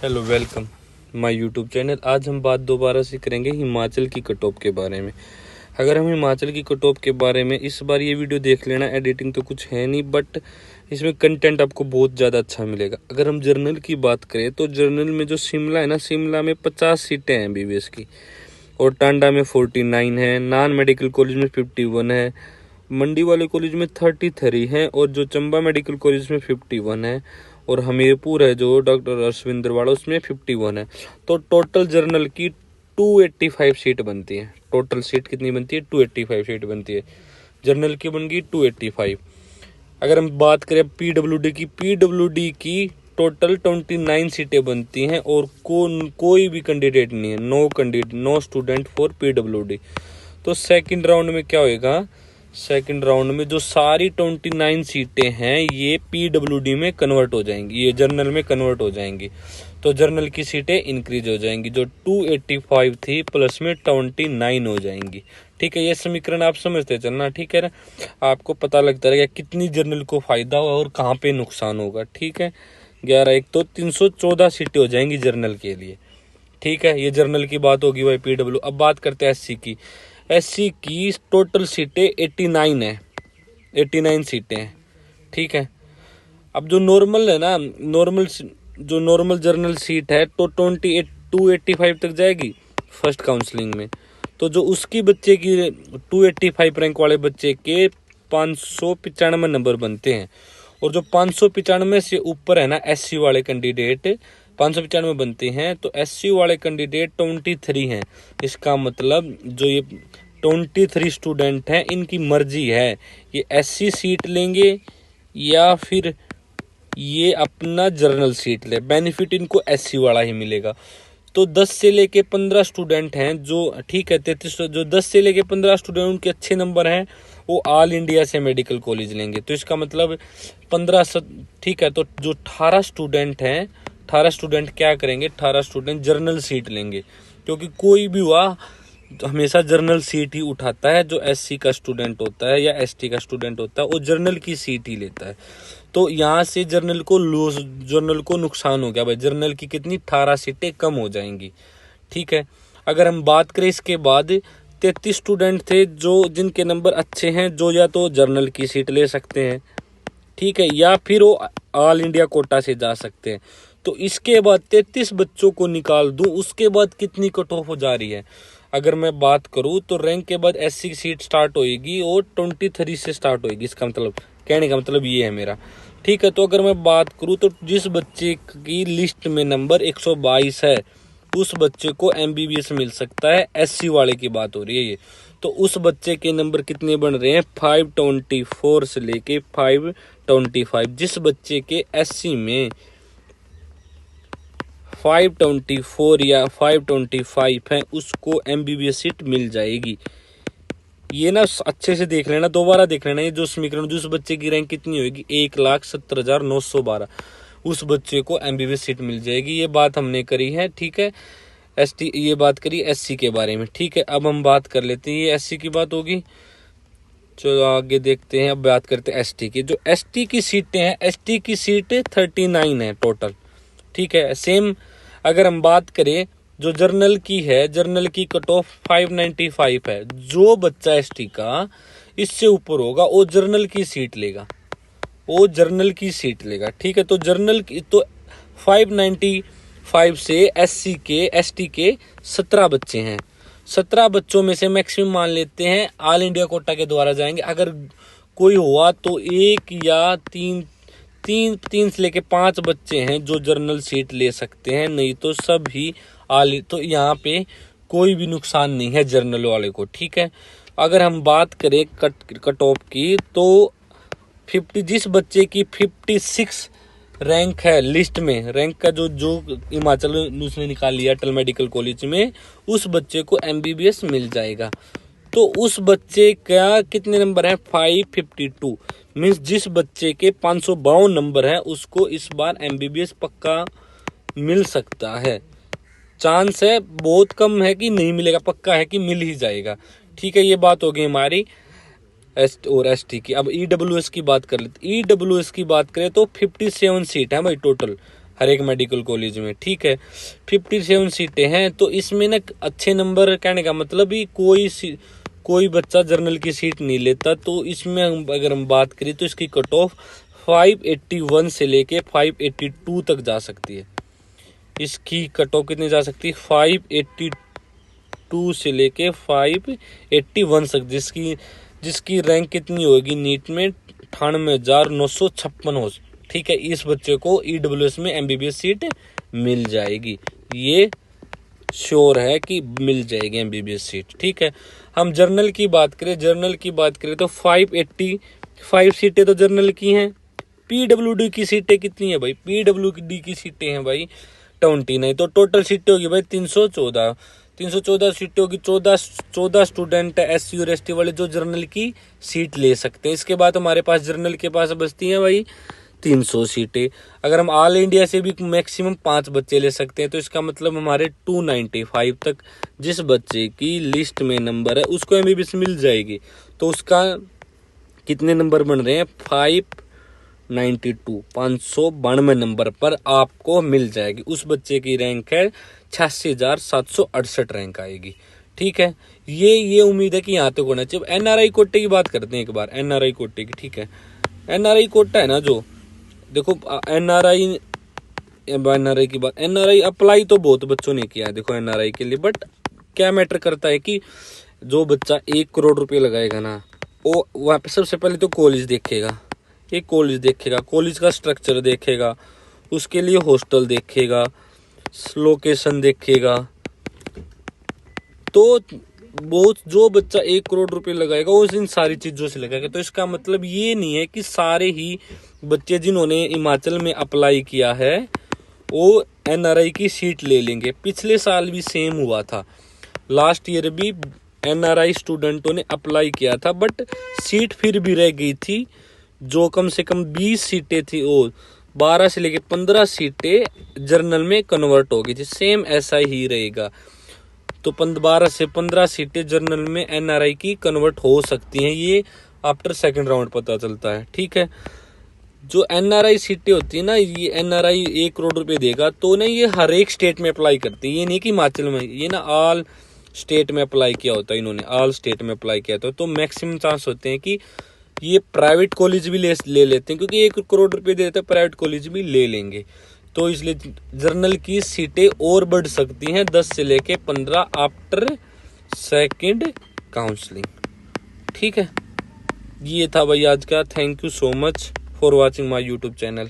Hello, welcome my YouTube channel. आज हम बात दोबारा से करेंगे हिमाचल की कट ऑफ के बारे में। अगर हम हिमाचल की कट ऑफ के बारे में इस बार ये वीडियो देख लेना, एडिटिंग तो कुछ है नहीं बट इसमें कंटेंट आपको बहुत ज़्यादा अच्छा मिलेगा। अगर हम जर्नल की बात करें तो जर्नल में जो शिमला है ना, शिमला में 50 सीटें हैं एमबीबीएस की, और टांडा में 49 है, नॉन मेडिकल कॉलेज में 51 है, मंडी वाले कॉलेज में 33 है, और जो चंबा मेडिकल कॉलेज में 51 है, और हमीरपुर है जो डॉक्टर अश्विंदर वाला उसमें 51 है। तो टोटल जर्नल की 285 सीट बनती है। टोटल सीट कितनी बनती है? 285 सीट बनती है। जर्नल की बन गई 285। अगर हम बात करें पीडब्ल्यूडी की टोटल 29 सीटें बनती हैं, और कोई भी कैंडिडेट नहीं है, नो स्टूडेंट फॉर पीडब्ल्यूडी। तो सेकंड राउंड में क्या होएगा? सेकंड राउंड में जो सारी 29 सीटें हैं ये पीडब्ल्यूडी में कन्वर्ट हो जाएंगी, ये जर्नल में कन्वर्ट हो जाएंगी। तो जर्नल की सीटें इंक्रीज हो जाएंगी, जो 285 थी प्लस में 29 हो जाएंगी। ठीक है, ये समीकरण आप समझते चलना। ठीक है ना, आपको पता लगता रहेगा कितनी जर्नल को फायदा होगा और कहाँ पे नुकसान होगा। ठीक है, 11 तो 314 सीटें हो जाएंगी जर्नल के लिए। ठीक है, ये जर्नल की बात होगी भाई पीडब्ल्यू। अब बात करते हैं एससी की। एससी की टोटल सीटें 89 है, 89 सीटें हैं। ठीक है, अब जो नॉर्मल है ना, नॉर्मल जर्नल सीट है तो 285 तक जाएगी फर्स्ट काउंसलिंग में। तो जो उसकी बच्चे की 285 रैंक वाले बच्चे के 595 नंबर बनते हैं, और जो 595 से ऊपर है ना एससी वाले कैंडिडेट 595 बनते हैं, तो एससी वाले कैंडिडेट 23 हैं। इसका मतलब जो ये 23 स्टूडेंट हैं इनकी मर्जी है ये एससी सीट लेंगे या फिर ये अपना जर्नल सीट ले। बेनिफिट इनको एससी वाला ही मिलेगा। तो 10 से लेके 15 स्टूडेंट हैं जो, ठीक है 33, जो 10 से लेके 15 स्टूडेंट उनके अच्छे नंबर हैं वो ऑल इंडिया से मेडिकल कॉलेज लेंगे। तो इसका मतलब 15, ठीक है, तो जो 18 स्टूडेंट हैं, 18 स्टूडेंट क्या करेंगे? 18 स्टूडेंट जर्नल सीट लेंगे, क्योंकि कोई भी हुआ तो हमेशा जर्नल सीट ही उठाता है। जो एससी का स्टूडेंट होता है या एसटी का स्टूडेंट होता है वो जर्नल की सीट ही लेता है। तो यहाँ से जर्नल को नुकसान हो गया भाई। जर्नल की कितनी 18 सीटें कम हो जाएंगी। ठीक है, अगर हम बात करें इसके बाद 33 स्टूडेंट थे जो जिनके नंबर अच्छे हैं, जो या तो जर्नल की सीट ले सकते हैं, ठीक है, या फिर वो ऑल इंडिया कोटा से जा सकते हैं। तो इसके बाद 33 बच्चों को निकाल दूं, उसके बाद कितनी कट ऑफ हो जा रही है? अगर मैं बात करूं तो रैंक के बाद एससी की सीट स्टार्ट होएगी और 23 से स्टार्ट होएगी। इसका मतलब, कहने का मतलब ये है मेरा। ठीक है, तो अगर मैं बात करूं तो जिस बच्चे की लिस्ट में नंबर 122 है उस बच्चे को एमबीबीएस मिल सकता है। एससी वाले की बात हो रही है ये। तो उस बच्चे के नंबर कितने बन रहे हैं? 524 से लेके 525। जिस बच्चे के एससी में 524 या 525 है उसको एमबीबीएस सीट मिल जाएगी। ये ना अच्छे से देख लेना, दोबारा देख लेना। ये जो समीकरण, जिस बच्चे की रैंक कितनी होगी 1,70,912, उस बच्चे को एमबीबीएस सीट मिल जाएगी। ये बात हमने करी है। ठीक है, एसटी, ये बात करी एससी के बारे में। ठीक है, अब हम बात कर लेते हैं, ये एससी की बात होगी। चलो आगे देखते हैं। अब बात करते हैं एसटी की। जो एसटी की सीटें हैं, एसटी की सीट 39 है टोटल। ठीक है, सेम अगर हम बात करें जो जर्नल की है, जर्नल की कट ऑफ 595 है। जो बच्चा एसटी का इससे ऊपर होगा वो जर्नल की सीट लेगा, वो जर्नल की सीट लेगा। ठीक है, तो जर्नल की तो 595 से एसटी के 17 बच्चे हैं। 17 बच्चों में से मैक्सिमम मान लेते हैं ऑल इंडिया कोटा के द्वारा जाएंगे। अगर कोई हुआ तो एक या तीन से लेके 5 बच्चे हैं जो जर्नल सीट ले सकते हैं, नहीं तो सब ही तो यहाँ पे कोई भी नुकसान नहीं है जर्नल वाले को। ठीक है, अगर हम बात करें कट ऑफ की तो 50, जिस बच्चे की 56 रैंक है लिस्ट में, रैंक का जो हिमाचल उसने निकाल लिया अटल मेडिकल कॉलेज में, उस बच्चे को एमबीबीएस मिल जाएगा। तो उस बच्चे का कितने नंबर है? 552। मीन्स जिस बच्चे के 552 नंबर है उसको इस बार एमबीबीएस पक्का मिल सकता है। चांस है बहुत कम है कि नहीं मिलेगा, पक्का है कि मिल ही जाएगा। ठीक है, ये बात हो गई हमारी एस और एसटी की। अब ईडब्ल्यूएस की बात कर लेते। ईडब्ल्यूएस की बात करें तो 57 सीट है भाई टोटल। हर एक मेडिकल कॉलेज में, ठीक है। 57 सीटें हैं, तो इसमें ना अच्छे नंबर, कहने का मतलब ही कोई बच्चा जर्नल की सीट नहीं लेता। तो इसमें अगर हम बात करें तो इसकी कट ऑफ 581 से लेके 582 तक जा सकती है। इसकी कट ऑफ कितनी जा सकती है? 582 से लेके 581 तक, जिसकी रैंक कितनी होगी नीट में? 98,956 हो। ठीक है, इस बच्चे को ईडब्ल्यूएस में एमबीबीएस सीट मिल जाएगी, ये श्योर है कि मिल जाएगी एमबीबीएस सीट। ठीक है, हम जर्नल की बात करें तो 585 सीटें तो जर्नल की हैं। पीडब्ल्यूडी की सीटें कितनी है भाई? पीडब्ल्यूडी की सीटें हैं भाई 29, तो टोटल सीटें होगी भाई 314 सीटें होगी। 14 स्टूडेंट SC और ST वाले जो जर्नल की सीट ले सकते हैं। इसके बाद हमारे पास जर्नल के पास बचती हैं भाई 300 सीटें। अगर हम ऑल इंडिया से भी मैक्सिमम 5 बच्चे ले सकते हैं, तो इसका मतलब हमारे 295 तक जिस बच्चे की लिस्ट में नंबर है उसको एमबीबीएस मिल जाएगी। तो उसका कितने नंबर बन रहे हैं? 592 नंबर पर आपको मिल जाएगी। उस बच्चे की रैंक है 86,768 रैंक आएगी। ठीक है, ये उम्मीद है कि यहाँ तक होना चाहिए। एनआरआई कोटे की बात करते हैं एक बार, एनआरआई कोटे की। ठीक है, एनआरआई कोटा है ना, जो देखो एनआरआई की बात, एनआरआई अप्लाई तो बहुत बच्चों ने किया है देखो एनआरआई के लिए, बट क्या मैटर करता है कि जो बच्चा 1 करोड़ रुपए लगाएगा ना, वो वहाँ पे सबसे पहले तो कॉलेज देखेगा, कॉलेज का स्ट्रक्चर देखेगा, उसके लिए हॉस्टल देखेगा, लोकेशन देखेगा। तो बहुत जो बच्चा 1 करोड़ रुपए लगाएगा वो इन सारी चीजों से लगाएगा। तो इसका मतलब ये नहीं है कि सारे ही बच्चे जिन्होंने हिमाचल में अप्लाई किया है वो एनआरआई की सीट ले लेंगे। पिछले साल भी सेम हुआ था, लास्ट ईयर भी एनआरआई स्टूडेंटों ने अप्लाई किया था, बट सीट फिर भी रह गई थी। जो कम से कम 20 सीटें थी, वो 12 से लेकर 15 सीटें जर्नल में कन्वर्ट हो गई थी। सेम ऐसा ही रहेगा, तो 12 से 15 सीटें जर्नल में एनआरआई की कन्वर्ट हो सकती हैं। ये आफ्टर सेकंड राउंड पता चलता है। ठीक है, जो एनआरआई सीटें होती है ना, ये एनआरआई 1 करोड़ रुपए देगा तो ना ये हर एक स्टेट में अप्लाई करती है। ये नहीं कि हिमाचल में, ये ना ऑल स्टेट में अप्लाई किया होता है इन्होंने, ऑल स्टेट में अप्लाई किया था। तो मैक्सिमम चांस होते हैं कि ये प्राइवेट कॉलेज भी ले लेते हैं, क्योंकि 1 करोड़ रुपए देते हैं, प्राइवेट कॉलेज भी ले लेंगे। तो इसलिए जर्नल की सीटें और बढ़ सकती हैं 10 से लेके 15 आफ्टर सेकंड काउंसलिंग। ठीक है, ये था भाई आज का। Thank you so much for watching my YouTube channel.